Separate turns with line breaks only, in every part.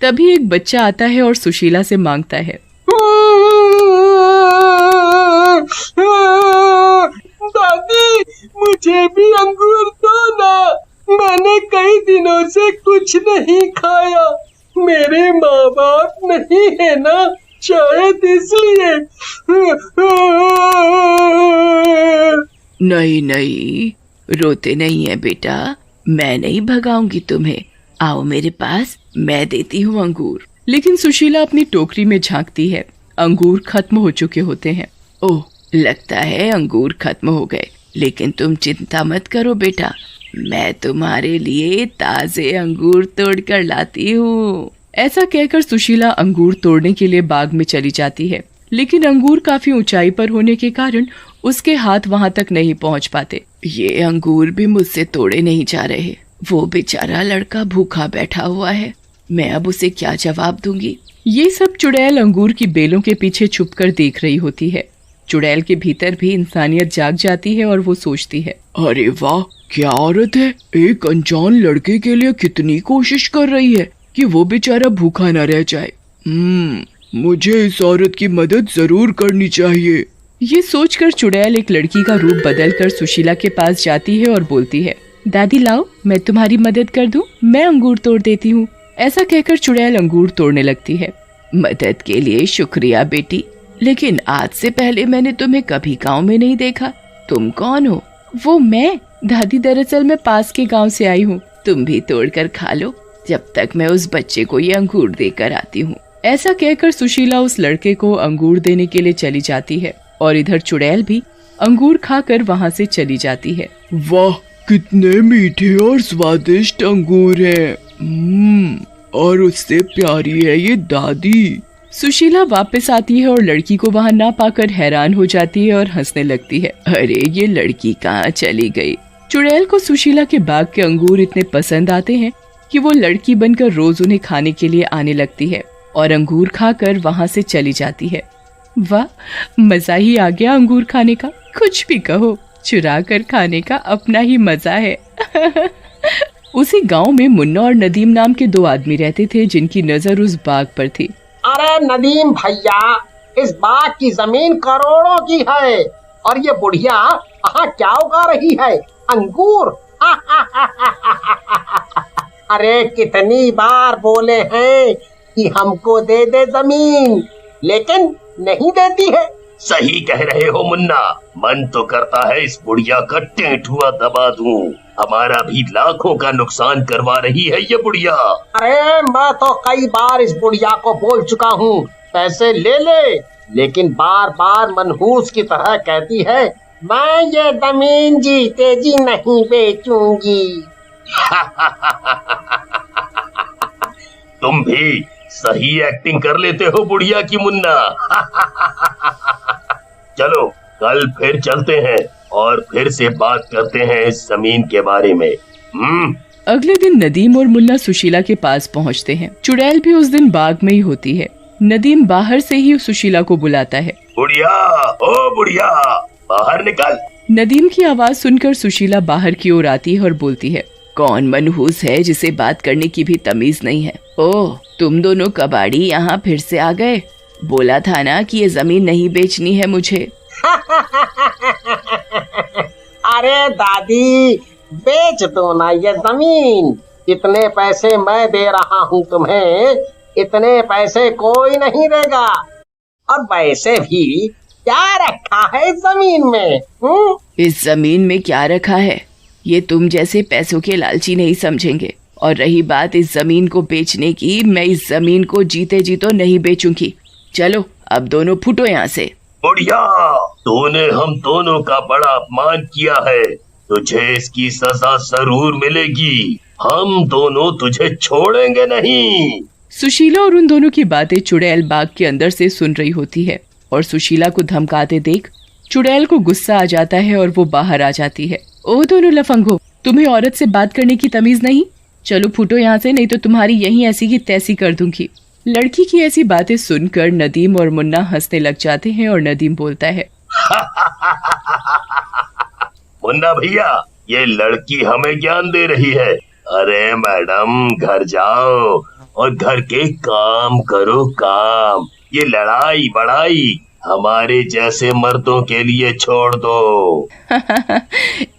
तभी एक बच्चा आता है और सुशीला से मांगता है,
दादी मुझे भी अंगूर दो ना, मैंने कई दिनों से कुछ नहीं खाया, मेरे माँ बाप नहीं है ना, शायद इसलिए।
नहीं नहीं, रोते नहीं है बेटा, मैं नहीं भगाऊंगी तुम्हें, आओ मेरे पास, मैं देती हूँ अंगूर। लेकिन सुशीला अपनी टोकरी में झांकती है, अंगूर खत्म हो चुके होते हैं। ओह, लगता है अंगूर खत्म हो गए, लेकिन तुम चिंता मत करो बेटा, मैं तुम्हारे लिए ताजे अंगूर तोड़ कर लाती हूँ। ऐसा कहकर सुशीला अंगूर तोड़ने के लिए बाग में चली जाती है, लेकिन अंगूर काफी ऊंचाई पर होने के कारण उसके हाथ वहां तक नहीं पहुंच पाते। ये अंगूर भी मुझसे तोड़े नहीं जा रहे, वो बेचारा लड़का भूखा बैठा हुआ है, मैं अब उसे क्या जवाब दूंगी। ये सब चुड़ैल अंगूर की बेलों के पीछे छुपकर देख रही होती है। चुड़ैल के भीतर भी इंसानियत जाग जाती है और वो सोचती है, अरे वाह, क्या औरत है, एक अनजान लड़के के लिए कितनी कोशिश कर रही है कि वो बेचारा भूखा न रह जाए। मुझे इस औरत की मदद जरूर करनी चाहिए। ये सोचकर चुड़ैल एक लड़की का रूप बदलकर सुशीला के पास जाती है और बोलती है, दादी लाओ, मैं तुम्हारी मदद कर दूं, मैं अंगूर तोड़ देती हूँ। ऐसा कहकर चुड़ैल अंगूर तोड़ने लगती है। मदद के लिए शुक्रिया बेटी, लेकिन आज से पहले मैंने तुम्हें कभी गांव में नहीं देखा, तुम कौन हो? वो मैं, दादी, दरअसल मैं पास के गांव से आई हूँ, तुम भी तोड़ कर खा लो, जब तक मैं उस बच्चे को ये अंगूर देकर आती हूँ। ऐसा कहकर सुशीला उस लड़के को अंगूर देने के लिए चली जाती है और इधर चुड़ैल भी अंगूर खाकर वहाँ से चली जाती है।
वाह, कितने मीठे और स्वादिष्ट अंगूर हैं। और उससे प्यारी है ये दादी।
सुशीला वापस आती है और लड़की को वहाँ ना पाकर हैरान हो जाती है और हंसने लगती है। अरे ये लड़की कहाँ चली गई? चुड़ैल को सुशीला के बाग के अंगूर इतने पसंद आते हैं कि वो लड़की बनकर रोज उन्हें खाने के लिए आने लगती है और अंगूर खाकर वहाँ से चली जाती है। वाह, मजा ही आ गया अंगूर खाने का, कुछ भी कहो, चुरा कर खाने का अपना ही मजा है। उसी गांव में मुन्ना और नदीम नाम के दो आदमी रहते थे जिनकी नजर उस बाग पर थी।
अरे नदीम भैया, इस बाग की जमीन करोड़ों की है और ये बुढ़िया यहाँ क्या उगा रही है? अंगूर। अरे कितनी बार बोले हैं कि हमको दे दे जमीन, लेकिन नहीं देती है।
सही कह रहे हो मुन्ना, मन तो करता है इस बुढ़िया का टेंटुआ दबा दूं, हमारा भी लाखों का नुकसान करवा रही है ये बुढ़िया।
अरे मैं तो कई बार इस बुढ़िया को बोल चुका हूँ पैसे ले ले, लेकिन बार बार मनहूस की तरह कहती है मैं ये जमीन जीते जी नहीं बेचूंगी।
तुम भी सही एक्टिंग कर लेते हो बुढ़िया की मुन्ना। चलो कल फिर चलते हैं और फिर से बात करते हैं इस जमीन के बारे में।
अगले दिन नदीम और मुन्ना सुशीला के पास पहुंचते हैं। चुड़ैल भी उस दिन बाग में ही होती है। नदीम बाहर से ही सुशीला को बुलाता है।
बुढ़िया, ओ बुढ़िया, बाहर निकल।
नदीम की आवाज सुनकर सुशीला बाहर की ओर आती है और बोलती है, कौन मनहूस है जिसे बात करने की भी तमीज नहीं है? ओह, तुम दोनों कबाड़ी यहाँ फिर से आ गए, बोला था ना कि ये जमीन नहीं बेचनी है मुझे।
अरे दादी, बेच दो ना ये जमीन, इतने पैसे मैं दे रहा हूँ तुम्हें, इतने पैसे कोई नहीं देगा। और वैसे भी क्या रखा है इस जमीन में?
इस जमीन में क्या रखा है ये तुम जैसे पैसों के लालची नहीं समझेंगे। और रही बात इस जमीन को बेचने की, मैं इस जमीन को जीते जी तो नहीं बेचूंगी। चलो अब दोनों फुटो यहाँ से।
बुढ़िया, तूने हम दोनों का बड़ा अपमान किया है, तुझे इसकी सजा जरूर मिलेगी, हम दोनों तुझे छोड़ेंगे नहीं।
सुशीला और उन दोनों की बातें चुड़ैल बाग के अंदर से सुन रही होती है और सुशीला को धमकाते देख चुड़ैल को गुस्सा आ जाता है और वो बाहर आ जाती है। ओ दोनों लफंगो, तुम्हें औरत से बात करने की तमीज नहीं? चलो फूटो यहाँ से, नहीं तो तुम्हारी यहीं ऐसी की तैसी कर दूंगी। लड़की की ऐसी बातें सुनकर नदीम और मुन्ना हंसने लग जाते हैं और नदीम बोलता है,
मुन्ना भैया, ये लड़की हमें ज्ञान दे रही है। अरे मैडम, घर जाओ और घर के काम करो काम। ये लड़ाई बड़ाई हमारे जैसे मर्दों के लिए छोड़ दो।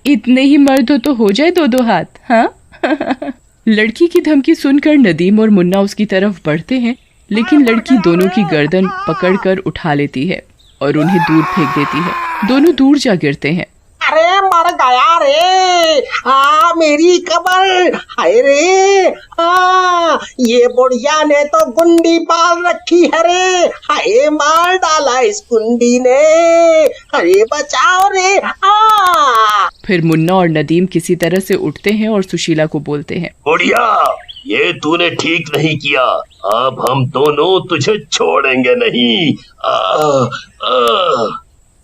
इतने ही मर्द हो जाए दो दो हाथ। हाँ। लड़की की धमकी सुनकर नदीम और मुन्ना उसकी तरफ बढ़ते हैं, लेकिन लड़की दोनों की गर्दन पकड़कर उठा लेती है और उन्हें दूर फेंक देती है। दोनों दूर जा गिरते हैं।
अरे मर गया रे, मेरी कमर, हाय रे, ये बुढ़िया ने तो गुंडी पाल रखी है रे, हाय मार डाला इस गुंडी ने, अरे बचाओ रे।
फिर मुन्ना और नदीम किसी तरह से उठते हैं और सुशीला को बोलते हैं,
बुढ़िया, ये तूने ठीक नहीं किया, अब हम दोनों तुझे छोड़ेंगे नहीं।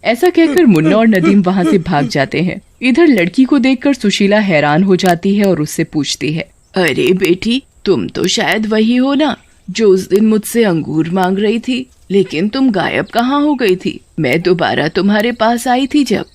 ऐसा कहकर मुन्ना और नदीम वहाँ से भाग जाते हैं। इधर लड़की को देखकर सुशीला हैरान हो जाती है और उससे पूछती है, अरे बेटी, तुम तो शायद वही हो ना जो उस दिन मुझसे अंगूर मांग रही थी, लेकिन तुम गायब कहाँ हो गई थी? मैं दोबारा तुम्हारे पास आई थी जब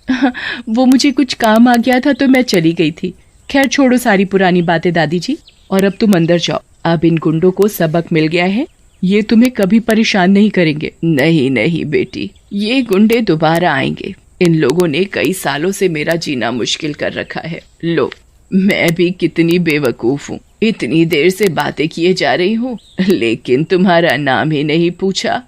वो मुझे कुछ काम आ गया था तो मैं चली गई थी। खैर छोड़ो सारी पुरानी बातें दादी जी, और अब तुम अंदर जाओ। अब इन गुंडों को सबक मिल गया है, ये तुम्हें कभी परेशान नहीं करेंगे। नहीं नहीं बेटी, ये गुंडे दोबारा आएंगे। इन लोगों ने कई सालों से मेरा जीना मुश्किल कर रखा है। लो, मैं भी कितनी बेवकूफ हूँ, इतनी देर से बातें किए जा रही हूँ, लेकिन तुम्हारा नाम ही नहीं पूछा।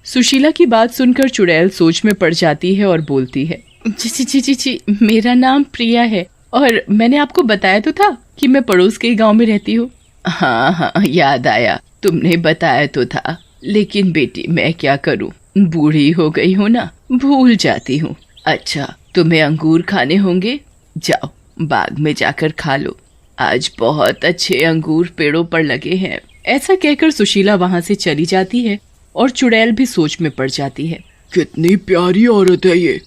सुशीला की बात सुनकर चुड़ैल सोच में पड़ जाती है और बोलती है, जी, मेरा नाम प्रिया है और मैंने आपको बताया तो था कि मैं पड़ोस के गांव में रहती हूँ। हाँ, याद आया, तुमने बताया तो था, लेकिन बेटी मैं क्या करूँ, बूढ़ी हो गई हूँ ना, भूल जाती हूँ। अच्छा, तुम्हें अंगूर खाने होंगे, जाओ बाग में जाकर खा लो, आज बहुत अच्छे अंगूर पेड़ों पर लगे हैं। ऐसा कहकर सुशीला वहाँ से चली जाती है और चुड़ैल भी सोच में पड़ जाती है।
कितनी प्यारी औरत है ये।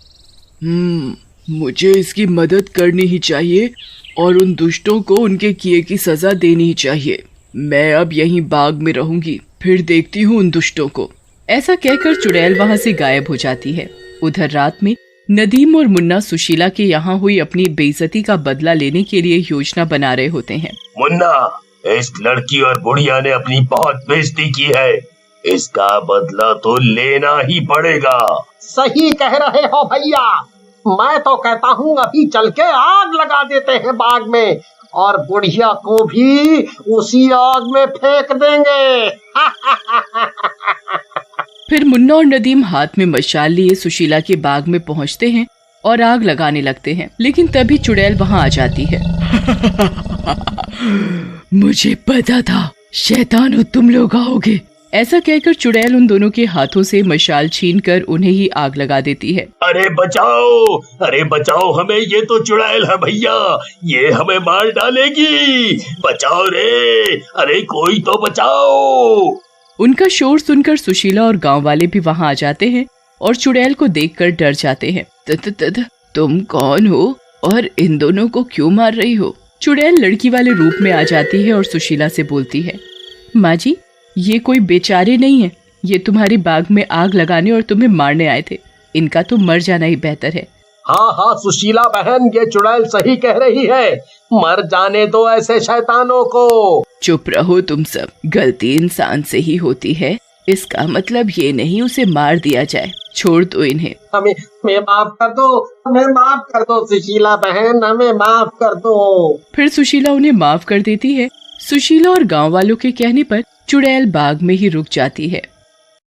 मुझे इसकी मदद करनी ही चाहिए और उन दुष्टों को उनके किए की सजा देनी ही चाहिए। मैं अब यहीं बाग में रहूंगी, फिर देखती हूँ उन दुष्टों को।
ऐसा कहकर चुड़ैल वहाँ से गायब हो जाती है। उधर रात में नदीम और मुन्ना सुशीला के यहाँ हुई अपनी बेइज्जती का बदला लेने के लिए योजना बना रहे होते हैं।
मुन्ना, इस लड़की और बुढ़िया ने अपनी बहुत बेइज्जती की है, इसका बदला तो लेना ही पड़ेगा।
सही कह रहे हो भैया, मैं तो कहता हूँ अभी चल के आग लगा देते हैं बाग में और बुढ़िया को भी उसी आग में फेंक देंगे।
फिर मुन्ना और नदीम हाथ में मशाल लिए सुशीला के बाग में पहुँचते हैं और आग लगाने लगते हैं, लेकिन तभी चुड़ैल वहाँ आ जाती है।
मुझे पता था शैतानो तुम लोग आओगे।
ऐसा कहकर चुड़ैल उन दोनों के हाथों से मशाल छीनकर उन्हें ही आग लगा देती है।
अरे बचाओ हमें, ये तो चुड़ैल है भैया, ये हमें मार डालेगी, बचाओ रे, अरे कोई तो बचाओ।
उनका शोर सुनकर सुशीला और गांव वाले भी वहां आ जाते हैं और चुड़ैल को देखकर डर जाते हैं। तुम कौन हो और इन दोनों को क्यों मार रही हो? चुड़ैल लड़की वाले रूप में आ जाती है और सुशीला से बोलती है, माँ जी, ये कोई बेचारे नहीं है, ये तुम्हारे बाग में आग लगाने और तुम्हें मारने आए थे, इनका तो मर जाना ही बेहतर है।
हाँ सुशीला बहन, ये चुड़ैल सही कह रही है, मर जाने दो ऐसे शैतानों को।
चुप रहो तुम सब, गलती इंसान से ही होती है, इसका मतलब ये नहीं उसे मार दिया जाए, छोड़ दो इन्हें।
हमें माफ कर दो, हमें माफ कर दो सुशीला बहन, हमें माफ कर दो।
फिर सुशीला उन्हें माफ कर देती है। सुशीला और गांव वालों के कहने पर चुड़ैल बाग में ही रुक जाती है।